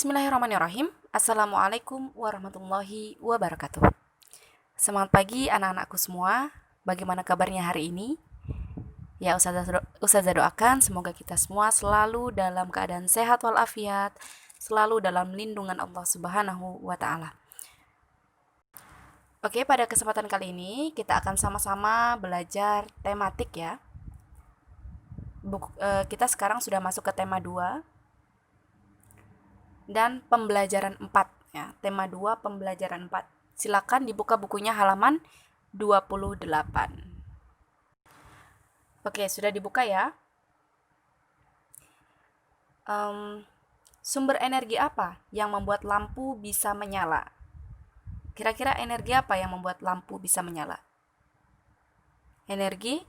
Bismillahirrahmanirrahim. Assalamualaikum warahmatullahi wabarakatuh. Semangat pagi anak-anakku semua. Bagaimana kabarnya hari ini? Ya, Ustazah doakan semoga kita semua selalu dalam keadaan sehat walafiat, selalu dalam lindungan Allah Subhanahu wa taala. Oke, pada kesempatan kali ini kita akan sama-sama belajar tematik ya. Kita sekarang sudah masuk ke tema 2 dan pembelajaran 4 ya. Tema 2 pembelajaran 4. Silakan dibuka bukunya halaman 28. Oke, sudah dibuka ya. Sumber energi apa yang membuat lampu bisa menyala? Kira-kira energi apa yang membuat lampu bisa menyala? Energi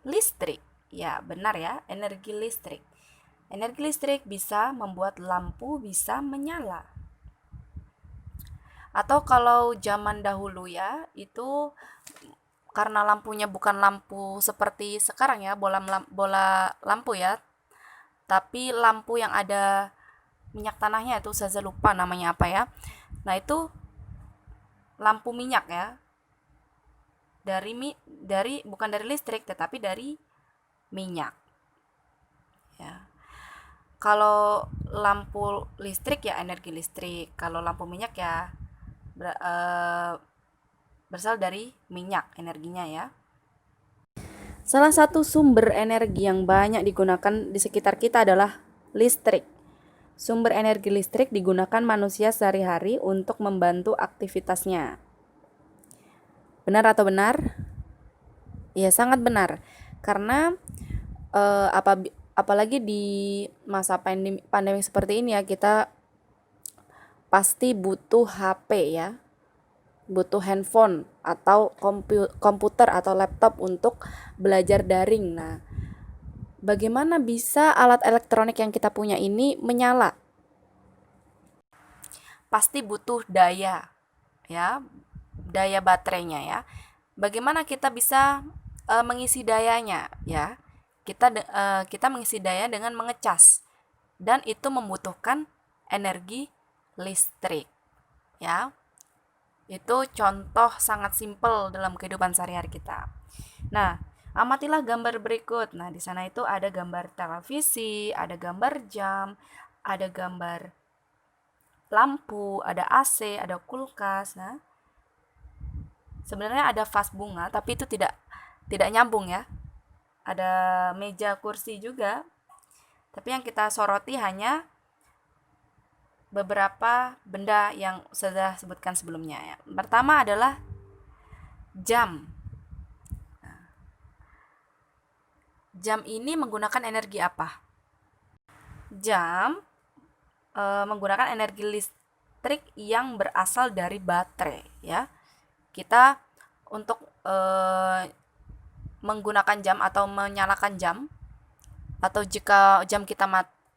listrik. Ya, benar ya, energi listrik. Energi listrik bisa membuat lampu bisa menyala. Atau kalau zaman dahulu ya, itu karena lampunya bukan lampu seperti sekarang ya, bola lampu ya, tapi lampu yang ada minyak tanahnya, itu saya lupa namanya apa ya. Nah, itu lampu minyak ya. Bukan dari listrik tetapi dari minyak. Ya. Kalau lampu listrik ya energi listrik, kalau lampu minyak ya berasal dari minyak energinya ya. Salah satu sumber energi yang banyak digunakan di sekitar kita adalah listrik. Sumber energi listrik digunakan manusia sehari-hari untuk membantu aktivitasnya. Benar atau benar? Ya, sangat benar. Karena apalagi di masa pandemi seperti ini ya, kita pasti butuh HP ya, butuh handphone atau komputer atau laptop untuk belajar daring. Nah, bagaimana bisa alat elektronik yang kita punya ini menyala? Pasti butuh daya ya, daya baterainya ya. Bagaimana kita bisa mengisi dayanya ya? Kita mengisi daya dengan mengecas, dan itu membutuhkan energi listrik ya. Itu contoh sangat simpel dalam kehidupan sehari-hari kita. Nah, amatilah gambar berikut. Nah, di sana itu ada gambar televisi, ada gambar jam, ada gambar lampu, ada AC, ada kulkas. Nah, sebenarnya ada vas bunga, tapi itu tidak nyambung ya. Ada meja kursi juga, tapi yang kita soroti hanya beberapa benda yang sudah sebutkan sebelumnya ya. Pertama adalah jam. Jam ini menggunakan energi apa? Jam menggunakan energi listrik yang berasal dari baterai ya. Kita untuk menggunakan jam atau menyalakan jam, atau jika jam kita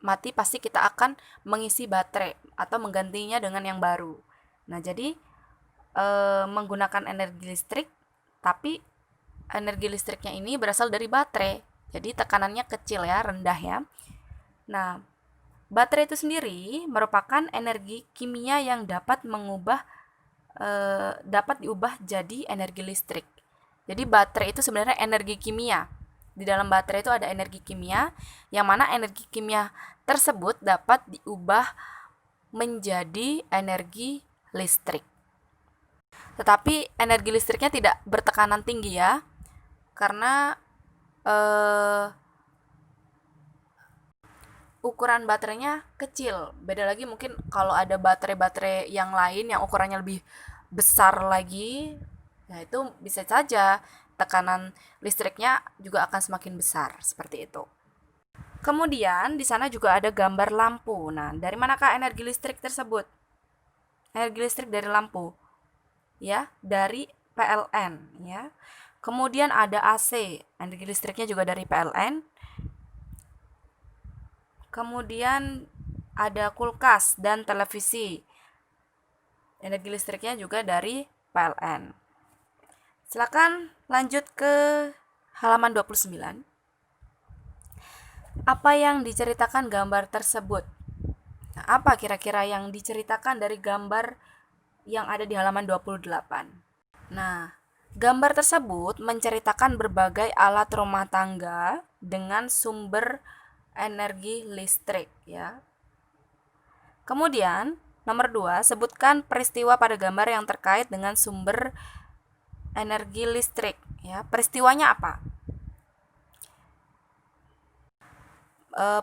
mati pasti kita akan mengisi baterai atau menggantinya dengan yang baru. Nah, jadi menggunakan energi listrik, tapi energi listriknya ini berasal dari baterai. Jadi tekanannya kecil ya, rendah ya. Nah, baterai itu sendiri merupakan energi kimia yang dapat diubah jadi energi listrik. Jadi baterai itu sebenarnya energi kimia. Di dalam baterai itu ada energi kimia, yang mana energi kimia tersebut dapat diubah menjadi energi listrik. Tetapi energi listriknya tidak bertekanan tinggi ya, karena ukuran baterainya kecil. Beda lagi mungkin kalau ada baterai-baterai yang lain yang ukurannya lebih besar lagi, nah itu bisa saja tekanan listriknya juga akan semakin besar, seperti itu. Kemudian di sana juga ada gambar lampu. Nah, dari manakah energi listrik tersebut? Energi listrik dari lampu. Ya, dari PLN ya. Kemudian ada AC, energi listriknya juga dari PLN. Kemudian ada kulkas dan televisi. Energi listriknya juga dari PLN. Silakan lanjut ke halaman 29. Apa yang diceritakan gambar tersebut? Nah, apa kira-kira yang diceritakan dari gambar yang ada di halaman 28? Nah, gambar tersebut menceritakan berbagai alat rumah tangga dengan sumber energi listrik ya. Kemudian, nomor 2, sebutkan peristiwa pada gambar yang terkait dengan sumber energi listrik ya. Peristiwanya apa?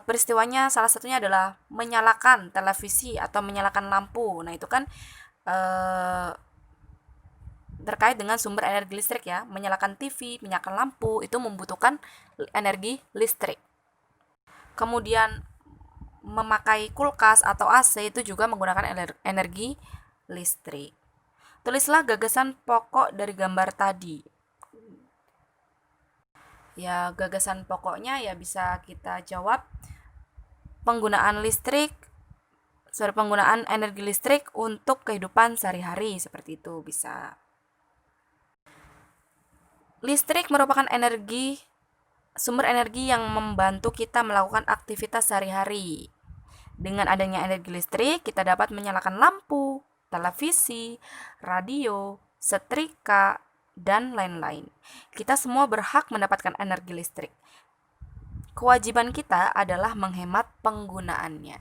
Peristiwanya salah satunya adalah menyalakan televisi atau menyalakan lampu. Nah, itu kan terkait dengan sumber energi listrik ya. Menyalakan TV, menyalakan lampu itu membutuhkan energi listrik. Kemudian memakai kulkas atau AC itu juga menggunakan energi listrik. Tulislah gagasan pokok dari gambar tadi. Ya, gagasan pokoknya ya bisa kita jawab penggunaan energi listrik untuk kehidupan sehari-hari, seperti itu bisa. Listrik merupakan sumber energi yang membantu kita melakukan aktivitas sehari-hari. Dengan adanya energi listrik, kita dapat menyalakan lampu, televisi, radio, setrika, dan lain-lain. Kita semua berhak mendapatkan energi listrik. Kewajiban kita adalah menghemat penggunaannya.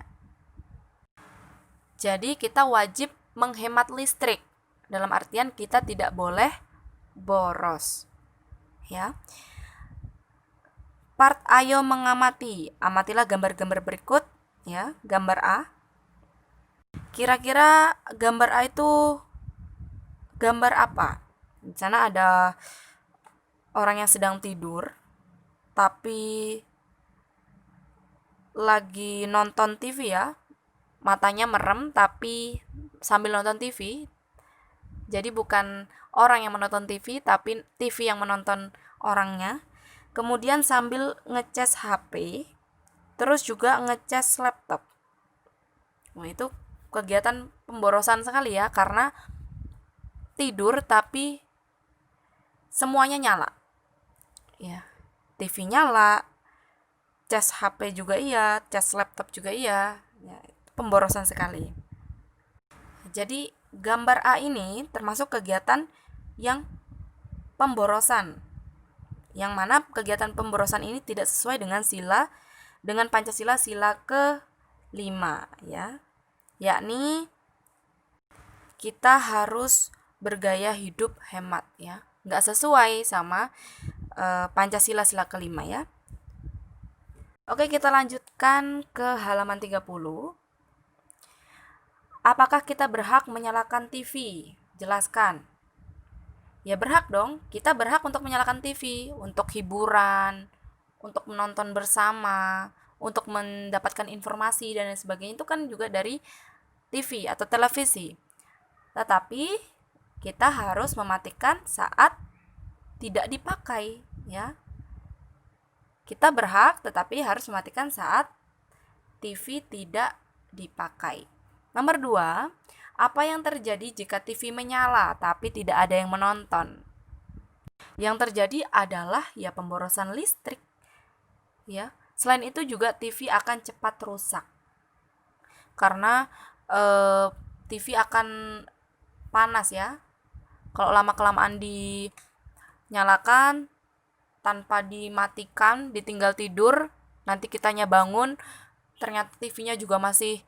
Jadi kita wajib menghemat listrik. Dalam artian kita tidak boleh boros. Ya. Part ayo mengamati. Amatilah gambar-gambar berikut, ya. Gambar A. Kira-kira gambar A itu gambar apa? Di sana ada orang yang sedang tidur tapi lagi nonton TV ya. Matanya merem tapi sambil nonton TV. Jadi bukan orang yang menonton TV tapi TV yang menonton orangnya. Kemudian sambil ngecas HP, terus juga ngecas laptop. Nah, itu kegiatan pemborosan sekali ya, karena tidur tapi semuanya nyala. Ya, TV nyala, cas HP juga iya, cas laptop juga iya. Ya, pemborosan sekali. Jadi gambar A ini termasuk kegiatan yang pemborosan. Yang mana kegiatan pemborosan ini tidak sesuai dengan Pancasila sila ke-5 ya. Yakni kita harus bergaya hidup hemat ya. Nggak sesuai sama Pancasila sila ke-5 ya. Oke, kita lanjutkan ke halaman 30. Apakah kita berhak menyalakan TV? Jelaskan. Ya berhak dong, kita berhak untuk menyalakan TV, untuk hiburan, untuk menonton bersama, untuk mendapatkan informasi dan sebagainya, itu kan juga dari TV atau televisi. Tetapi kita harus mematikan saat tidak dipakai ya. Kita berhak tetapi harus mematikan saat TV tidak dipakai. Nomor 2, apa yang terjadi jika TV menyala tapi tidak ada yang menonton? Yang terjadi adalah ya pemborosan listrik. Ya. Selain itu juga TV akan cepat rusak. Karena TV akan panas ya. Kalau lama-kelamaan dinyalakan tanpa dimatikan, ditinggal tidur, nanti kitanya bangun, ternyata TV-nya juga masih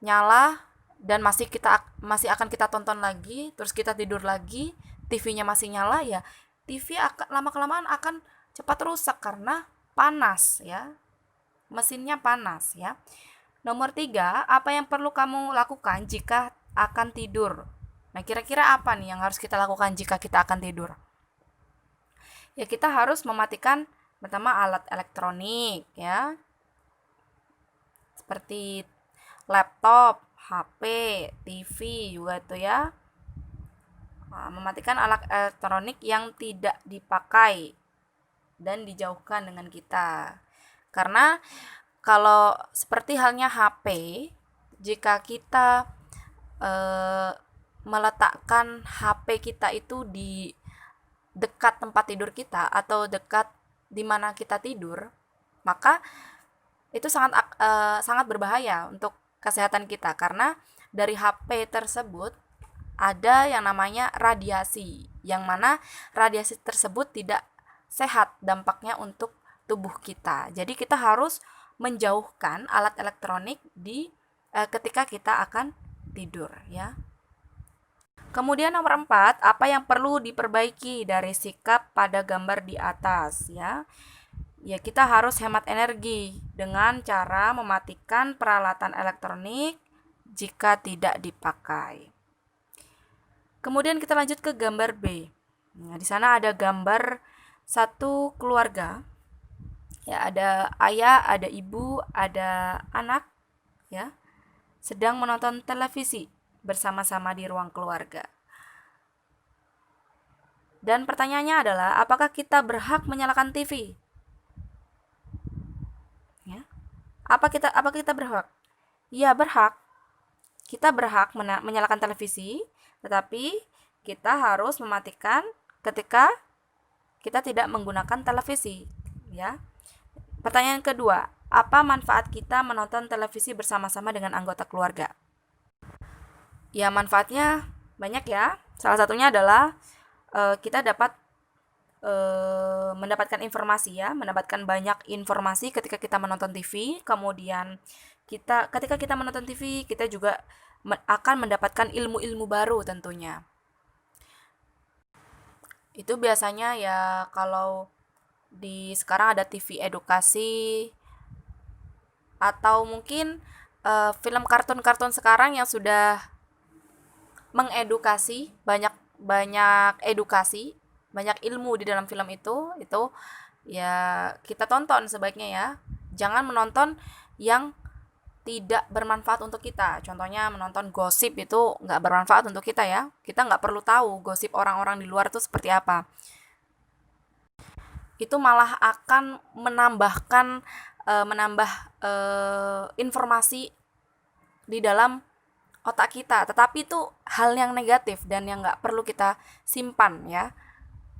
nyala dan masih akan kita tonton lagi, terus kita tidur lagi, TV-nya masih nyala ya. TV akan lama-kelamaan akan cepat rusak karena panas ya. Mesinnya panas ya. Nomor 3, apa yang perlu kamu lakukan jika akan tidur? Nah, kira-kira apa nih yang harus kita lakukan jika kita akan tidur? Ya, kita harus mematikan pertama alat elektronik ya. Seperti laptop, HP, TV juga itu ya. Nah, mematikan alat elektronik yang tidak dipakai dan dijauhkan dengan kita. Karena kalau seperti halnya HP, jika kita meletakkan HP kita itu di dekat tempat tidur kita atau dekat di mana kita tidur, maka itu sangat berbahaya untuk kesehatan kita, karena dari HP tersebut ada yang namanya radiasi, yang mana radiasi tersebut tidak sehat dampaknya untuk tubuh kita. Jadi kita harus menjauhkan alat elektronik ketika kita akan tidur ya. Kemudian nomor 4, apa yang perlu diperbaiki dari sikap pada gambar di atas ya? Ya, kita harus hemat energi dengan cara mematikan peralatan elektronik jika tidak dipakai. Kemudian kita lanjut ke gambar B. Nah, di sana ada gambar satu keluarga. Ya, ada ayah, ada ibu, ada anak ya, sedang menonton televisi bersama-sama di ruang keluarga. Dan pertanyaannya adalah, apakah kita berhak menyalakan TV? Ya. Apa kita berhak? Ya, berhak. Kita berhak menyalakan televisi, tetapi kita harus mematikan ketika kita tidak menggunakan televisi, ya. Pertanyaan kedua, apa manfaat kita menonton televisi bersama-sama dengan anggota keluarga? Ya, manfaatnya banyak ya. Salah satunya adalah kita dapat mendapatkan informasi ya, mendapatkan banyak informasi ketika kita menonton TV. Kemudian ketika kita menonton TV, kita juga akan mendapatkan ilmu-ilmu baru tentunya. Itu biasanya ya kalau di sekarang ada TV edukasi, atau mungkin film kartun-kartun sekarang yang sudah mengedukasi, banyak edukasi, banyak ilmu di dalam film itu ya kita tonton sebaiknya ya. Jangan menonton yang tidak bermanfaat untuk kita. Contohnya menonton gosip itu nggak bermanfaat untuk kita ya. Kita nggak perlu tahu gosip orang-orang di luar itu seperti apa. Itu malah akan menambah informasi di dalam otak kita, tetapi itu hal yang negatif dan yang nggak perlu kita simpan ya.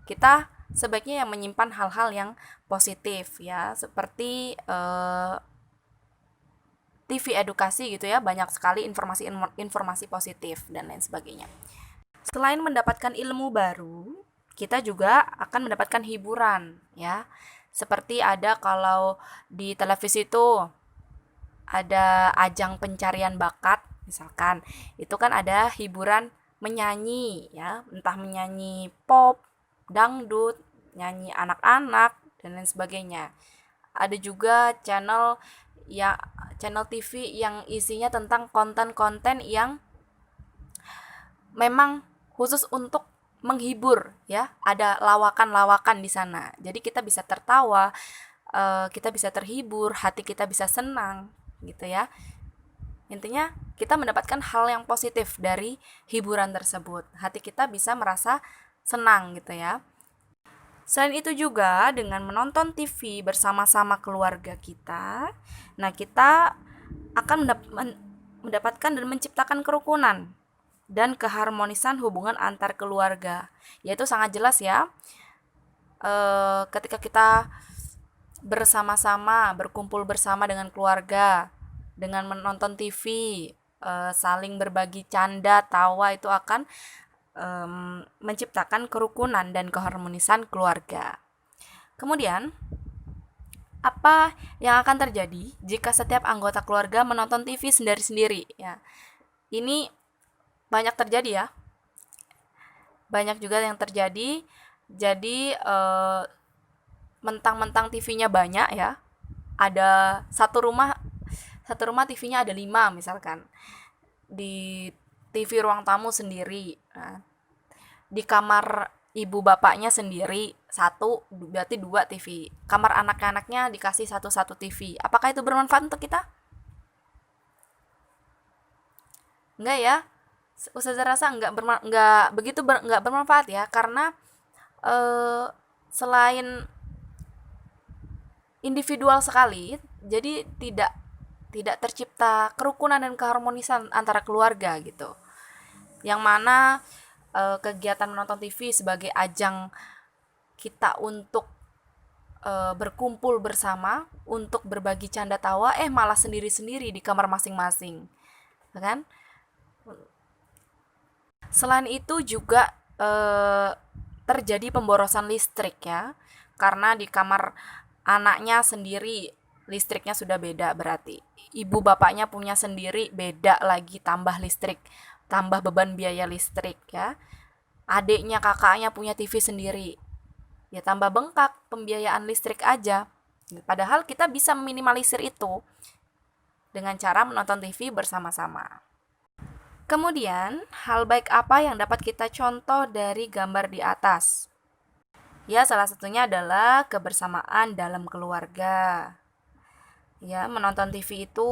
Kita sebaiknya yang menyimpan hal-hal yang positif ya, seperti TV edukasi gitu ya, banyak sekali informasi positif dan lain sebagainya. Selain mendapatkan ilmu baru, kita juga akan mendapatkan hiburan ya. Seperti ada kalau di televisi itu ada ajang pencarian bakat, misalkan itu kan ada hiburan menyanyi ya, entah menyanyi pop, dangdut, nyanyi anak-anak dan lain sebagainya. Ada juga channel TV yang isinya tentang konten-konten yang memang khusus untuk menghibur ya, ada lawakan-lawakan di sana. Jadi kita bisa tertawa, kita bisa terhibur, hati kita bisa senang gitu ya. Intinya kita mendapatkan hal yang positif dari hiburan tersebut. Hati kita bisa merasa senang gitu ya. Selain itu juga dengan menonton TV bersama-sama keluarga kita, nah kita akan mendapatkan dan menciptakan kerukunan dan keharmonisan hubungan antar keluarga. Yaitu sangat jelas ya. Ketika kita bersama-sama, berkumpul bersama dengan keluarga, dengan menonton TV, saling berbagi canda, tawa, itu akan menciptakan kerukunan dan keharmonisan keluarga. Kemudian, apa yang akan terjadi jika setiap anggota keluarga menonton TV sendiri-sendiri? Ya, ini banyak terjadi ya. Banyak juga yang terjadi. Jadi mentang-mentang TV-nya banyak ya. Ada satu rumah TV-nya ada 5 misalkan. Di TV ruang tamu sendiri. Nah, di kamar ibu bapaknya sendiri 1, berarti 2 TV. Kamar anak-anaknya dikasih satu TV. Apakah itu bermanfaat untuk kita? Enggak ya. Ustazah rasa enggak bermanfaat ya, karena selain individual sekali, jadi tidak tercipta kerukunan dan keharmonisan antara keluarga gitu. Yang mana kegiatan menonton TV sebagai ajang kita untuk berkumpul bersama untuk berbagi canda tawa, malah sendiri-sendiri di kamar masing-masing, kan? Selain itu juga terjadi pemborosan listrik ya, karena di kamar anaknya sendiri listriknya sudah beda, berarti ibu bapaknya punya sendiri beda lagi, tambah listrik, tambah beban biaya listrik ya. Adiknya kakaknya punya TV sendiri, ya tambah bengkak pembiayaan listrik aja. Padahal kita bisa meminimalisir itu dengan cara menonton TV bersama-sama. Kemudian, hal baik apa yang dapat kita contoh dari gambar di atas? Ya, salah satunya adalah kebersamaan dalam keluarga. Ya, menonton TV itu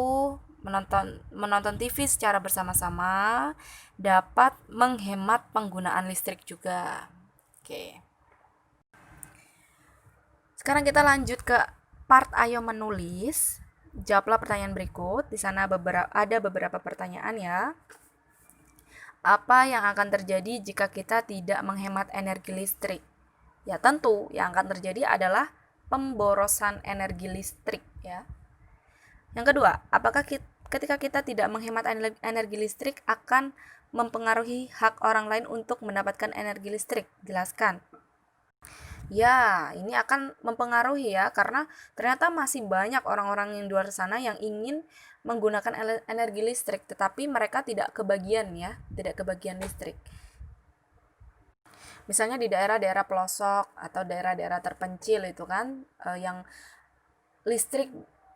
menonton TV secara bersama-sama dapat menghemat penggunaan listrik juga. Oke. Sekarang kita lanjut ke part ayo menulis. Jawablah pertanyaan berikut. Di sana ada beberapa pertanyaan ya. Apa yang akan terjadi jika kita tidak menghemat energi listrik? Ya tentu yang akan terjadi adalah pemborosan energi listrik ya. Yang kedua, apakah ketika kita tidak menghemat energi listrik akan mempengaruhi hak orang lain untuk mendapatkan energi listrik? Jelaskan. Ya, ini akan mempengaruhi ya, karena ternyata masih banyak orang-orang yang di luar sana yang ingin menggunakan energi listrik, tetapi mereka tidak kebagian ya, tidak kebagian listrik. Misalnya di daerah-daerah pelosok atau daerah-daerah terpencil itu kan, yang listrik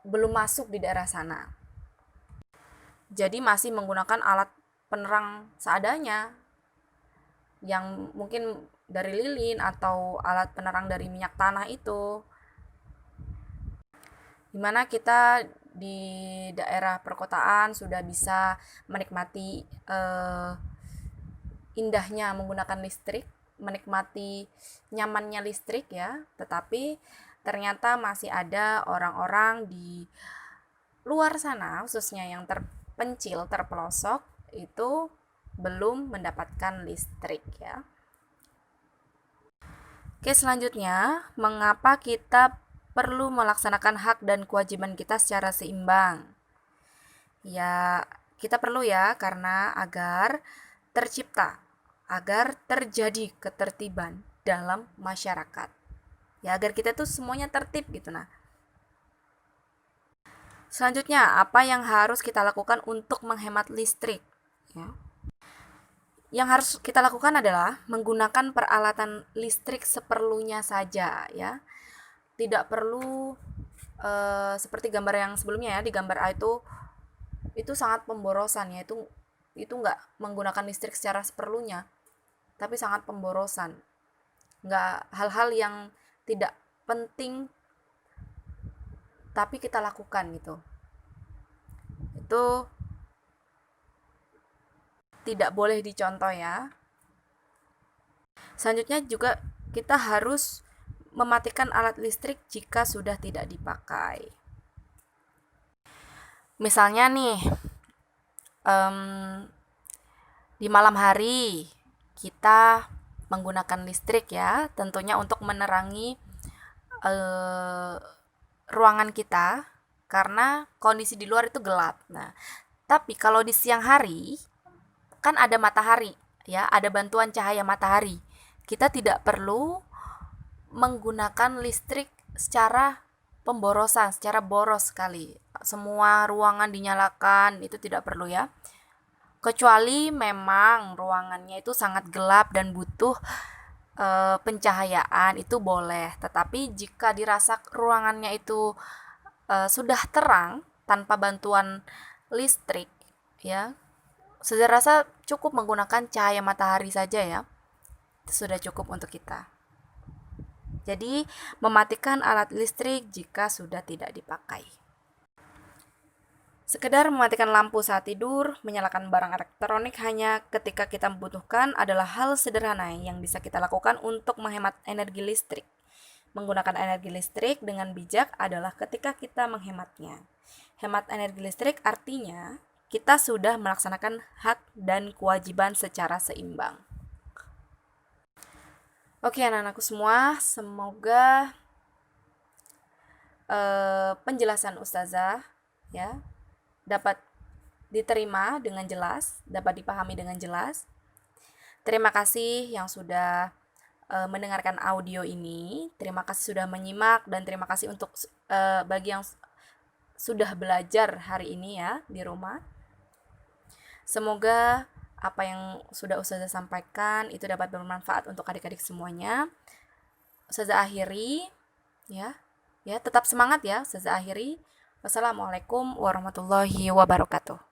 belum masuk di daerah sana. Jadi masih menggunakan alat penerang seadanya, yang mungkin dari lilin atau alat penerang dari minyak tanah itu, dimana kita di daerah perkotaan sudah bisa menikmati indahnya menggunakan listrik, menikmati nyamannya listrik ya, tetapi ternyata masih ada orang-orang di luar sana, khususnya yang terpencil, terpelosok, itu belum mendapatkan listrik ya. Oke, selanjutnya, mengapa kita perlu melaksanakan hak dan kewajiban kita secara seimbang? Ya, kita perlu ya, karena agar terjadi ketertiban dalam masyarakat. Ya, agar kita tuh semuanya tertib gitu. Nah, selanjutnya, apa yang harus kita lakukan untuk menghemat listrik? Ya. Yang harus kita lakukan adalah menggunakan peralatan listrik seperlunya saja ya. Tidak perlu seperti gambar yang sebelumnya ya, di gambar A itu sangat pemborosan ya, itu nggak menggunakan listrik secara seperlunya, tapi sangat pemborosan. Nggak, hal-hal yang tidak penting tapi kita lakukan gitu. Itu tidak boleh dicontoh ya. Selanjutnya juga kita harus mematikan alat listrik jika sudah tidak dipakai. Misalnya nih, di malam hari kita menggunakan listrik ya, tentunya untuk menerangi ruangan kita karena kondisi di luar itu gelap. Nah, tapi kalau di siang hari kan ada matahari ya, ada bantuan cahaya matahari. Kita tidak perlu menggunakan listrik secara pemborosan, secara boros sekali. Semua ruangan dinyalakan, itu tidak perlu ya. Kecuali memang ruangannya itu sangat gelap dan butuh pencahayaan, itu boleh. Tetapi jika dirasa ruangannya itu sudah terang tanpa bantuan listrik ya, saya rasa cukup menggunakan cahaya matahari saja ya, itu sudah cukup untuk kita. Jadi mematikan alat listrik jika sudah tidak dipakai. Sekedar mematikan lampu saat tidur, menyalakan barang elektronik hanya ketika kita membutuhkan adalah hal sederhana yang bisa kita lakukan untuk menghemat energi listrik. Menggunakan energi listrik dengan bijak adalah ketika kita menghematnya. Hemat energi listrik artinya kita sudah melaksanakan hak dan kewajiban secara seimbang. Oke anak-anakku semua, semoga penjelasan ustazah ya dapat diterima dengan jelas, dapat dipahami dengan jelas. Terima kasih yang sudah mendengarkan audio ini. Terima kasih sudah menyimak dan terima kasih untuk bagi yang sudah belajar hari ini ya di rumah. Semoga apa yang sudah Ustazah sampaikan itu dapat bermanfaat untuk adik-adik semuanya. Ustazah akhiri ya. Ya, tetap semangat ya Ustazah akhiri. Wassalamualaikum warahmatullahi wabarakatuh.